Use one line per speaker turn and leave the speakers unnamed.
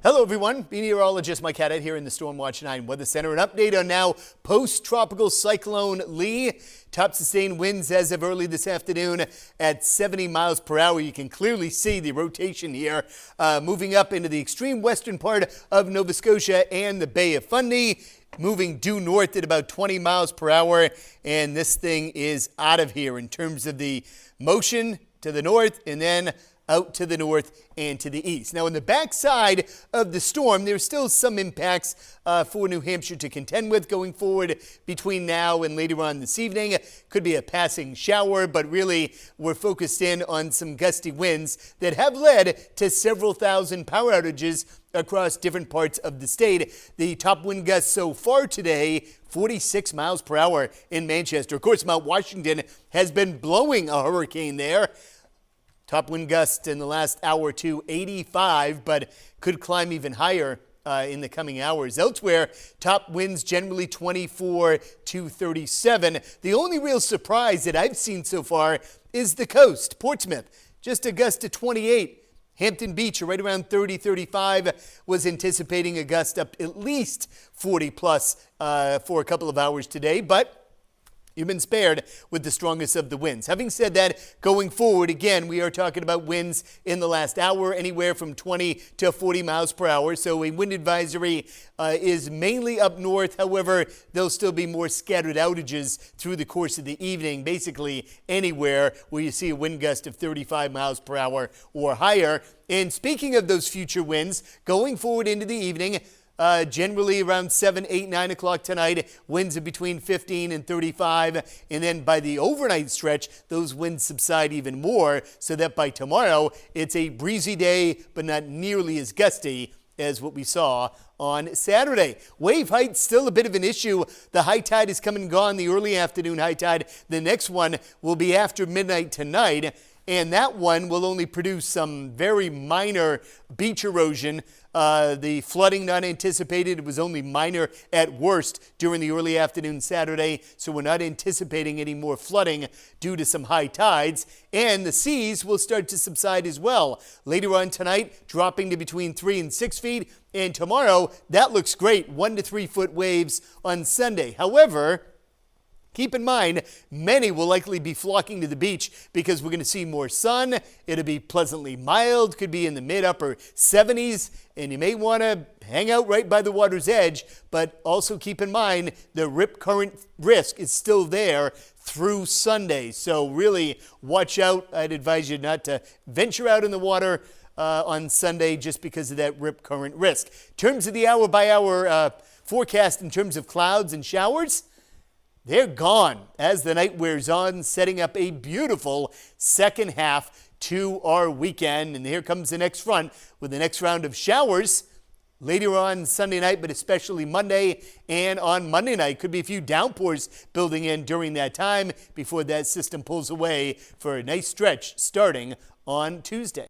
Hello everyone, meteorologist Mike Haddad here in the Stormwatch 9 Weather Center. An update on now post-tropical cyclone Lee. Top sustained winds as of early this afternoon at 70 miles per hour. You can clearly see the rotation here moving up into the extreme western part of Nova Scotia and the Bay of Fundy, moving due north at about 20 miles per hour. And this thing is out of here in terms of the motion to the north and then out to the north and to the east. Now, in the backside of the storm, there's still some impacts for New Hampshire to contend with going forward between now and later on this evening. Could be a passing shower, but really we're focused in on some gusty winds that have led to several thousand power outages across different parts of the state. The top wind gust so far today, 46 miles per hour in Manchester. Of course, Mount Washington has been blowing a hurricane there. Top wind gust in the last hour or two, 85, but could climb even higher in the coming hours. Elsewhere, top winds generally 24 to 37. The only real surprise that I've seen so far is the coast. Portsmouth, just a gust to 28. Hampton Beach, right around 30, 35, was anticipating a gust up at least 40 plus for a couple of hours today, but you've been spared with the strongest of the winds. Having said that, going forward, again, we are talking about winds in the last hour, anywhere from 20 to 40 miles per hour. So a wind advisory is mainly up north. However, there'll still be more scattered outages through the course of the evening, basically anywhere where you see a wind gust of 35 miles per hour or higher. And speaking of those future winds, going forward into the evening, generally around 7, 8, 9 o'clock tonight, winds of between 15 and 35. And then by the overnight stretch, those winds subside even more so that by tomorrow, it's a breezy day, but not nearly as gusty as what we saw on Saturday. Wave height still a bit of an issue. The high tide is come and gone, the early afternoon high tide. The next one will be after midnight tonight, and that one will only produce some very minor beach erosion. The flooding not anticipated. It was only minor at worst during the early afternoon Saturday, so we're not anticipating any more flooding due to some high tides. And the seas will start to subside as well. Later on tonight, dropping to between 3 and 6 feet. And tomorrow, that looks great, 1 to 3 foot waves on Sunday. However, keep in mind, many will likely be flocking to the beach because we're going to see more sun. It'll be pleasantly mild, could be in the mid-upper 70s, and you may want to hang out right by the water's edge, but also keep in mind the rip current risk is still there through Sunday. So really watch out. I'd advise you not to venture out in the water on Sunday just because of that rip current risk. In terms of the hour-by-hour forecast in terms of clouds and showers, they're gone as the night wears on, setting up a beautiful second half to our weekend. And here comes the next front with the next round of showers later on Sunday night, but especially Monday and on Monday night. Could be a few downpours building in during that time before that system pulls away for a nice stretch starting on Tuesday.